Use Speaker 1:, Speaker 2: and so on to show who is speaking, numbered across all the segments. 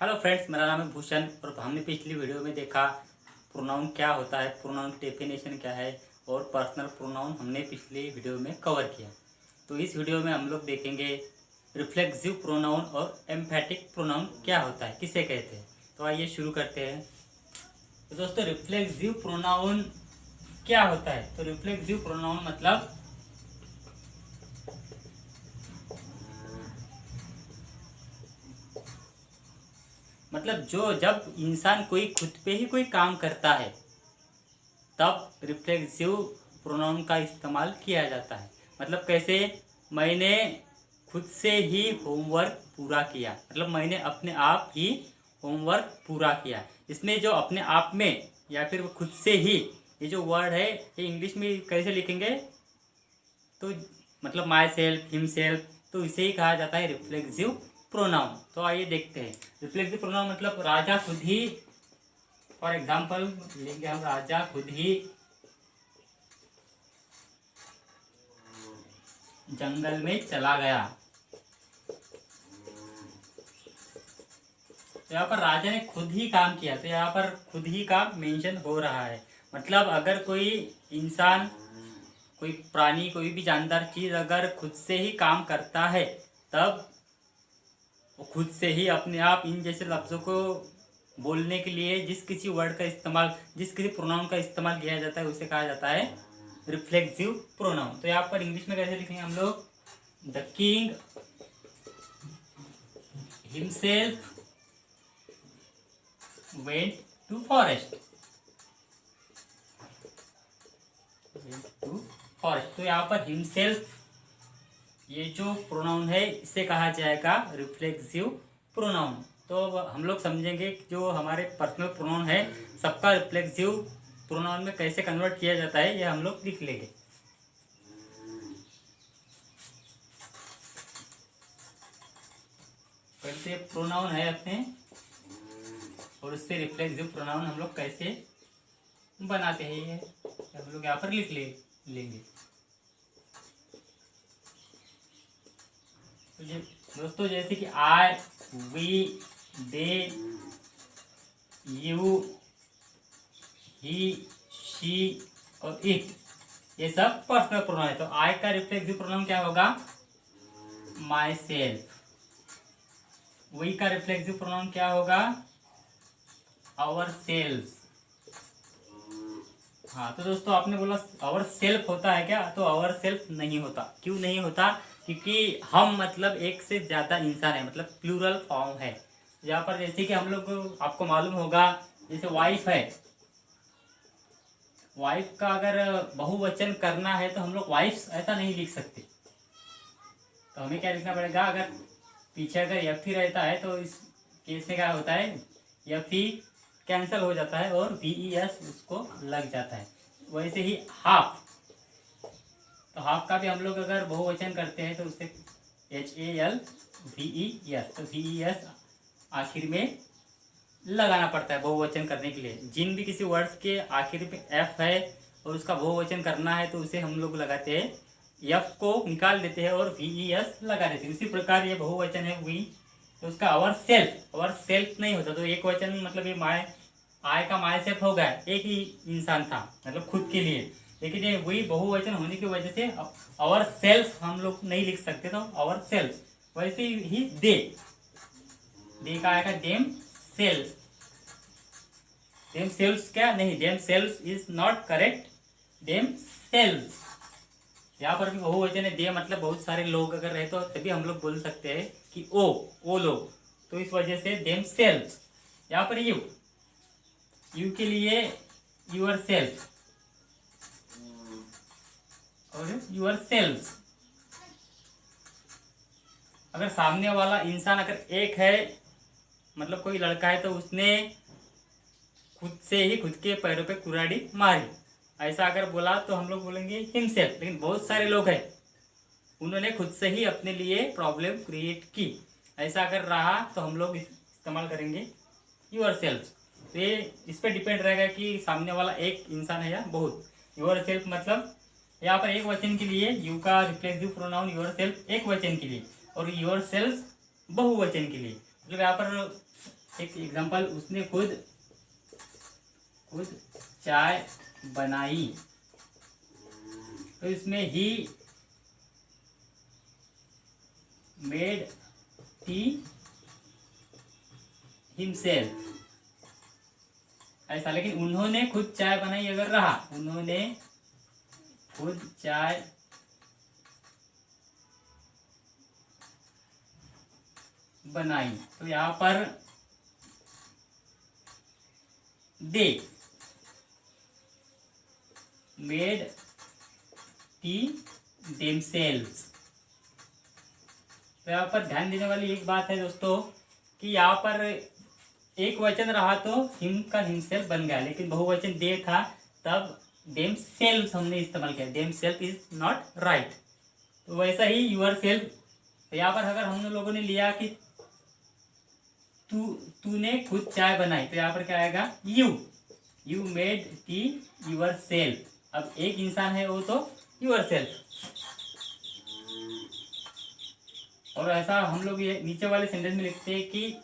Speaker 1: Hello friends, मेरा नाम है भूषण और हमने पिछली वीडियो में देखा प्रोनाउन क्या होता है, प्रोनाउन की डेफिनेशन क्या है और पर्सनल प्रोनाउन हमने पिछली वीडियो में कवर किया। तो इस वीडियो में हम लोग देखेंगे रिफ्लेक्सिव प्रोनाउन और एम्फेटिक प्रोनाउन क्या होता है, किसे कहते हैं। तो आइए शुरू करते हैं। तो दोस्तों, रिफ्लेक्सिव प्रोनाउन क्या होता है? तो रिफ्लेक्सिव प्रोनाउन मतलब जो जब इंसान कोई खुद पे ही कोई काम करता है तब रिफ्लेक्सिव प्रोनाउन का इस्तेमाल किया जाता है। मतलब कैसे? मैंने खुद से ही होमवर्क पूरा किया, मतलब मैंने अपने आप ही होमवर्क पूरा किया। इसमें जो अपने आप में या फिर खुद से ही, ये जो वर्ड है ये इंग्लिश में कैसे लिखेंगे? तो मतलब माई सेल्फ, हिम सेल्फ, तो इसे ही कहा जाता है रिफ्लेक्सिव प्रोनाउन। तो आइए देखते हैं। रिफ्लेक्सिव प्रोनाउन मतलब राजा खुद ही, फॉर एग्जाम्पल लेंगे हम, राजा खुद ही जंगल में चला गया। तो यहाँ पर राजा ने खुद ही काम किया, तो यहाँ पर खुद ही का मेंशन हो रहा है। मतलब अगर कोई इंसान, कोई प्राणी, कोई भी जानदार चीज अगर खुद से ही काम करता है तब वो खुद से ही अपने आप इन जैसे लफ्जों को बोलने के लिए जिस किसी वर्ड का इस्तेमाल, जिस किसी प्रोनाउन का इस्तेमाल किया जाता है उसे कहा जाता है रिफ्लेक्सिव प्रोनाउन। तो यहाँ पर इंग्लिश में कैसे लिखेंगे हम लोग? The king himself went to forest. तो यहाँ पर हिमसेल्फ, ये जो प्रोनाउन है इसे कहा जाएगा रिफ्लेक्सिव प्रोनाउन। तो हम लोग समझेंगे कि जो हमारे पर्सनल प्रोनाउन है सबका रिफ्लेक्सिव प्रोनाउन में कैसे कन्वर्ट किया जाता है, ये हम लोग लिख लेंगे। कैसे प्रोनाउन है अपने और उससे रिफ्लेक्सिव प्रोनाउन हम लोग कैसे बनाते हैं, ये हम लोग यहाँ पर लिख लेंगे। तो दोस्तों, जैसे कि I, we, they, you, he, she और इट, ये सब पर्सनल प्रोनाउन है। तो आई का रिफ्लेक्सिव प्रोनाउन क्या होगा? Myself. वी का रिफ्लेक्सिव प्रोनाउन क्या होगा? Our self. हाँ, तो दोस्तों आपने बोला आवर सेल्फ होता है क्या? तो आवर सेल्फ नहीं होता। क्यों नहीं होता? क्योंकि हम मतलब एक से ज्यादा इंसान है, मतलब प्लूरल फॉर्म है। यहाँ पर जैसे कि हम लोग, आपको मालूम होगा, जैसे वाइफ है, वाइफ का अगर बहुवचन करना है तो हम लोग वाइफ्स ऐसा नहीं लिख सकते। तो हमें क्या लिखना पड़ेगा? अगर पीछे अगर एफ ही रहता है तो इस केस में क्या होता है? एफ ही कैंसिल हो जाता है और वी ई एस उसको लग जाता है। वैसे ही हाफ, तो हाफ का भी हम लोग अगर बहुवचन करते हैं तो उससे HALVES, तो VES आखिर में लगाना पड़ता है बहुवचन करने के लिए। जिन भी किसी वर्ड्स के आखिर में F है और उसका बहुवचन करना है तो उसे हम लोग लगाते हैं, F को निकाल देते हैं और VES लगा देते हैं। इसी प्रकार ये बहुवचन है वी, तो उसका अवर सेल्फ नहीं होता। तो एक वचन मतलब ये माय, आय का माय सेल्फ हो गया, एक ही इंसान था मतलब खुद के लिए। लेकिन ये वही बहुवचन होने की वजह से अवर सेल्फ हम लोग नहीं लिख सकते, तो अवर सेल्फ। वैसे ही दे का आएगा देम सेल्फ। देम सेल्फ क्या? नहीं, them self is not correct, them self. यहाँ पर भी बहुवचन है, दे मतलब बहुत सारे लोग अगर रहे तो तभी हम लोग बोल सकते हैं कि वो लोग, तो इस वजह से देम सेल्फ। यहाँ पर यू के लिए यूर सेल्फ और यूर सेल्फ। अगर सामने वाला इंसान अगर एक है, मतलब कोई लड़का है, तो उसने खुद से ही खुद के पैरों पे कुल्हाड़ी मारी, ऐसा अगर बोला तो हम लोग बोलेंगे हिमसेल्फ। लेकिन बहुत सारे लोग हैं, उन्होंने खुद से ही अपने लिए प्रॉब्लम क्रिएट की, ऐसा अगर रहा तो हम लोग इस्तेमाल करेंगे यूर सेल्फ। तो ये इस पर डिपेंड रहेगा कि सामने वाला एक इंसान है या बहुत। यूर सेल्फ मतलब यहाँ पर एक वचन के लिए यू का रिफ्लेक्सिव प्रोनाउन योर सेल्फ एक वचन के लिए और योर सेल्फ बहुवचन के लिए। मतलब यहाँ पर एक एग्जांपल, उसने खुद चाय बनाई, तो इसमें ही मेड टी हिमसेल्फ ऐसा। लेकिन उन्होंने खुद चाय बनाई अगर रहा, उन्होंने खुद चाय बनाई, तो यहां पर दे मेड टी देमसेल्व्स। तो यहाँ पर ध्यान देने वाली एक बात है दोस्तों कि यहाँ पर एक वचन रहा तो हिम का हिमसेल्फ बन गया, लेकिन बहुवचन दे था तब देम सेल्फ हमने इस्तेमाल किया। Them self is not right. तो वैसा ही यूर सेल्फ, तो यहाँ पर अगर हम लोगों ने लिया कि तूने खुद चाय बनाई, तो यहाँ पर क्या आएगा, you made tea yourself. अब एक इंसान है वो तो यूर सेल्फ। और ऐसा हम लोग ये नीचे वाले सेंटेंस में लिखते हैं कि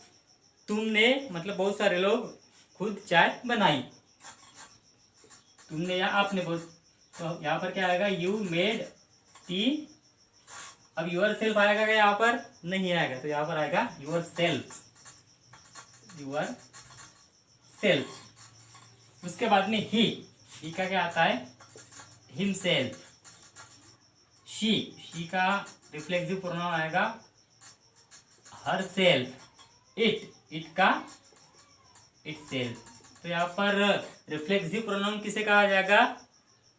Speaker 1: तुमने, मतलब बहुत सारे लोग खुद चाय बनाई, तुमने या आपने बहुत, तो यहाँ पर क्या आएगा, यू मेड टी। अब यूर सेल्फ आएगा क्या, यहाँ पर नहीं आएगा, तो यहाँ पर आएगा यूर सेल्फ, यूर सेल्फ। उसके बाद में ही का क्या आता है, हिमसेल्फ। शी का रिफ्लेक्सिव प्रोनाउन आएगा हर सेल्फ। इट का इट सेल्फ। तो यहाँ पर रिफ्लेक्सिव प्रोनाउन किसे कहा जाएगा,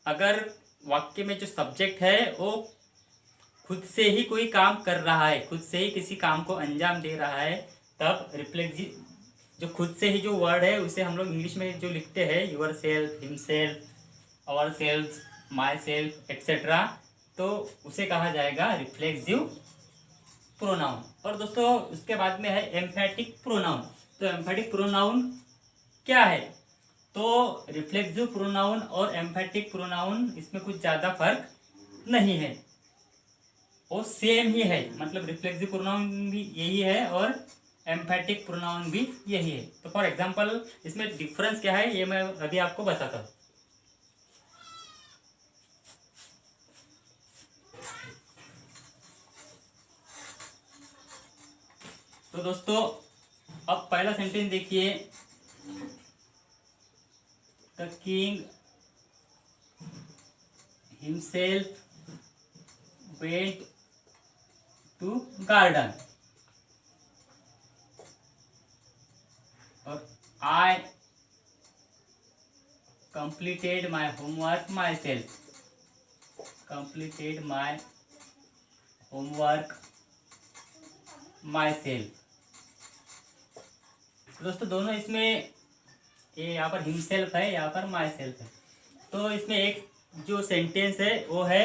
Speaker 1: अगर वाक्य में जो सब्जेक्ट है वो खुद से ही कोई काम कर रहा है, खुद से ही किसी काम को अंजाम दे रहा है, तब रिफ्लेक्सिव जो खुद से ही जो वर्ड है उसे हम लोग इंग्लिश में जो लिखते हैं, yourself, himself, our self, myself etcetera, तो उसे कहा जाएगा रिफ्लेक्सिव प्रोनाउन। और दोस्तों उसके बाद में है एम्फेटिक प्रोनाउन। तो एम्फेटिक प्रोनाउन क्या है, तो रिफ्लेक्सिव प्रोनाउन और एम्फेटिक प्रोनाउन इसमें कुछ ज़्यादा फर्क नहीं है, वो सेम ही है। मतलब रिफ्लेक्सिव प्रोनाउन भी यही है और एम्फेटिक प्रोनाउन भी यही है। तो फॉर एग्जांपल इसमें डिफरेंस क्या है ये मैं अभी आपको बताता हूँ। तो दोस्तों अब पहला सेंटेंस देखिए, the king himself went to garden, और I completed my homework myself, completed my homework myself. दोस्तों दोनों इसमें, ये यहाँ पर हिमसेल्फ है, यहाँ पर माई सेल्फ है। तो इसमें एक जो सेंटेंस है वो है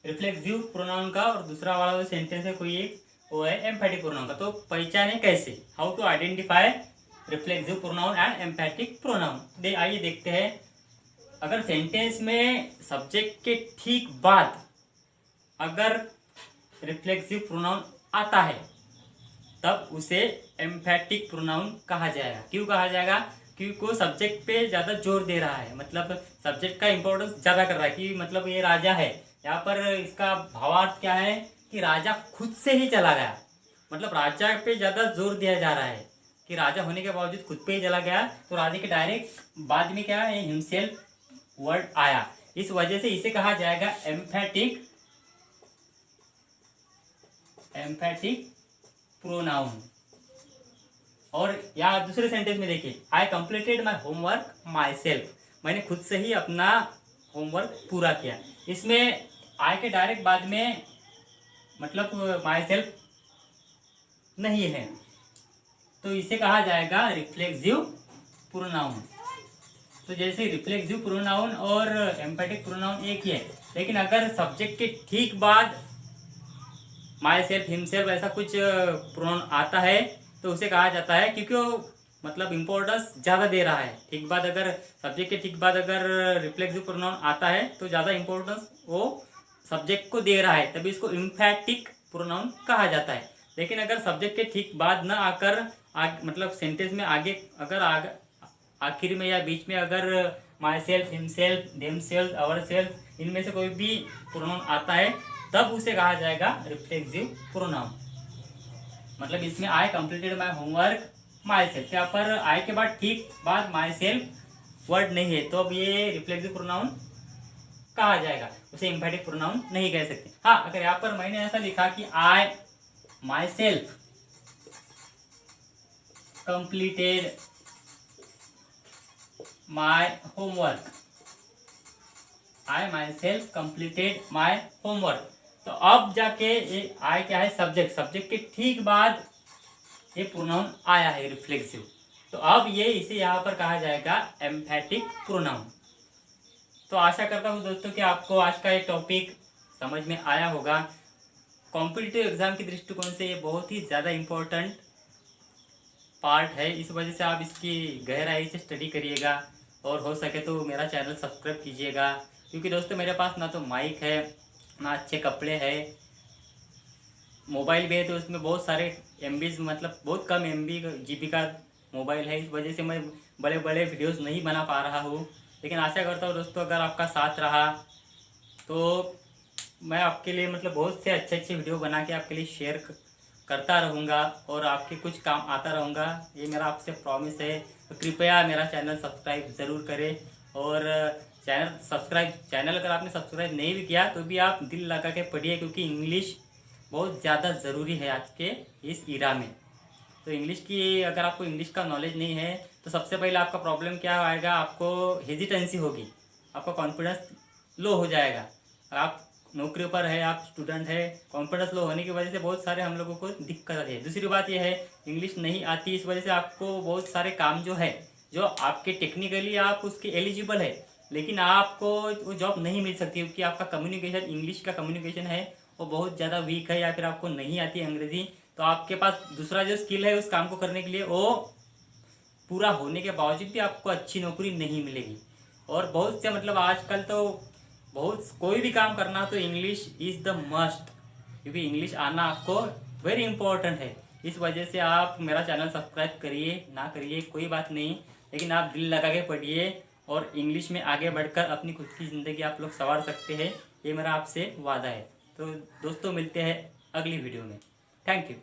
Speaker 1: रिफ्लेक्सिव प्रोनाउन का, और दूसरा वाला जो सेंटेंस है कोई एक वो है एम्फेटिक प्रोनाउन का। तो पहचाने कैसे, how to identify reflexive pronoun and emphatic pronoun. आइए देखते हैं। अगर सेंटेंस में सब्जेक्ट के ठीक बाद अगर रिफ्लेक्सिव प्रोनाउन आता है तब उसे एम्फेटिक प्रोनाउन कहा जाएगा। क्यों कहा जाएगा, क्योंकि वो सब्जेक्ट पे ज़्यादा जोर दे रहा है, मतलब सब्जेक्ट का इंपॉर्टेंस ज़्यादा कर रहा है कि मतलब ये राजा है। यहाँ पर इसका भावार्थ क्या है कि राजा खुद से ही चला गया, मतलब राजा पे ज़्यादा जोर दिया जा रहा है कि राजा होने के बावजूद खुद पे ही चला गया। तो राजा के डायरेक्ट बाद में क्या है, हिमसेल्फ वर्ड आया, इस वजह से इसे कहा जाएगा एम्फेटिक प्रोनाउन। और यहाँ दूसरे सेंटेंस में देखिए, आई completed my homework my self, मैंने खुद से ही अपना होमवर्क पूरा किया। इसमें आई के डायरेक्ट बाद में मतलब माई सेल्फ नहीं है, तो इसे कहा जाएगा रिफ्लेक्सिव प्रोनाउन। तो जैसे रिफ्लेक्सिव प्रोनाउन और एम्फेटिक प्रोनाउन एक ही है, लेकिन अगर सब्जेक्ट के ठीक बाद माई सेल्फ, हिमसेल्फ ऐसा कुछ प्रोनाउन आता है तो उसे कहा जाता है, क्योंकि वो मतलब इम्पोर्टेंस ज़्यादा दे रहा है। ठीक बाद अगर सब्जेक्ट के ठीक बाद अगर रिफ्लेक्सिव प्रोनाउन आता है तो ज़्यादा इम्पोर्टेंस वो सब्जेक्ट को दे रहा है, तभी इसको एम्फेटिक प्रोनाउन कहा जाता है। लेकिन अगर सब्जेक्ट के ठीक बाद ना आकर मतलब सेंटेंस में आगे अगर आखिर में या बीच में अगर myself, himself, themselves, our self इनमें से कोई भी प्रोनाउन आता है तब उसे कहा जाएगा रिफ्लेक्सिव प्रोनाउन। मतलब इसमें आई completed my homework my self, यहाँ पर आई के बाद ठीक बाद माई सेल्फ वर्ड नहीं है तो अब ये रिफ्लेक्सिव प्रोनाउन कहा जाएगा, उसे एम्फेटिक प्रोनाउन नहीं कह सकते। हाँ, अगर यहाँ पर मैंने ऐसा लिखा कि I myself completed my homework, I myself completed my homework, तो अब जाके ये आई क्या है, सब्जेक्ट, सब्जेक्ट के ठीक बाद ये प्रोनाउन आया है रिफ्लेक्सिव, तो अब ये इसे यहाँ पर कहा जाएगा एम्फेटिक प्रोनाउन। तो आशा करता हूँ दोस्तों कि आपको आज का ये टॉपिक समझ में आया होगा। कॉम्पिटिटिव एग्जाम के दृष्टिकोण से ये बहुत ही ज़्यादा इम्पोर्टेंट पार्ट है, इस वजह से आप इसकी गहराई से स्टडी करिएगा और हो सके तो मेरा चैनल सब्सक्राइब कीजिएगा, क्योंकि दोस्तों मेरे पास ना तो माइक है, ना अच्छे कपड़े हैं, मोबाइल भी है तो उसमें बहुत सारे एमबीज, मतलब बहुत कम एमबी जीबी का मोबाइल है, इस वजह से मैं बड़े बड़े वीडियोस नहीं बना पा रहा हूँ। लेकिन आशा करता हूँ दोस्तों अगर आपका साथ रहा तो मैं आपके लिए मतलब बहुत से अच्छे अच्छे वीडियो बना के आपके लिए शेयर करता रहूँगा और आपके कुछ काम आता रहूँगा, ये मेरा आपसे प्रॉमिस है। तो कृपया मेरा चैनल सब्सक्राइब ज़रूर करें और चैनल अगर आपने सब्सक्राइब नहीं भी किया तो भी आप दिल लगा के पढ़िए, क्योंकि इंग्लिश बहुत ज़्यादा ज़रूरी है आज के इस इरा में। तो इंग्लिश की अगर आपको इंग्लिश का नॉलेज नहीं है तो सबसे पहले आपका प्रॉब्लम क्या आएगा, आपको हेजिटेंसी होगी, आपका कॉन्फिडेंस लो हो जाएगा। आप नौकरी पर है, आप स्टूडेंट है, कॉन्फिडेंस लो होने की वजह से बहुत सारे हम लोगों को दिक्कत है। दूसरी बात यह है इंग्लिश नहीं आती, इस वजह से आपको बहुत सारे काम जो है जो आपके टेक्निकली आप उसके एलिजिबल है लेकिन आपको वो जॉब नहीं मिल सकती, क्योंकि आपका कम्युनिकेशन, इंग्लिश का कम्युनिकेशन है वो बहुत ज़्यादा वीक है, या फिर आपको नहीं आती अंग्रेजी, तो आपके पास दूसरा जो स्किल है उस काम को करने के लिए वो पूरा होने के बावजूद भी आपको अच्छी नौकरी नहीं मिलेगी। और बहुत से मतलब आजकल तो बहुत कोई भी काम करना तो इंग्लिश इज़ द मस्ट, क्योंकि इंग्लिश आना आपको वेरी इंपॉर्टेंट है। इस वजह से आप मेरा चैनल सब्सक्राइब करिए ना करिए कोई बात नहीं, लेकिन आप दिल लगा के पढ़िए और इंग्लिश में आगे बढ़कर अपनी खुद की ज़िंदगी आप लोग संवार सकते हैं, ये मेरा आपसे वादा है। तो दोस्तों मिलते हैं अगली वीडियो में। Thank you.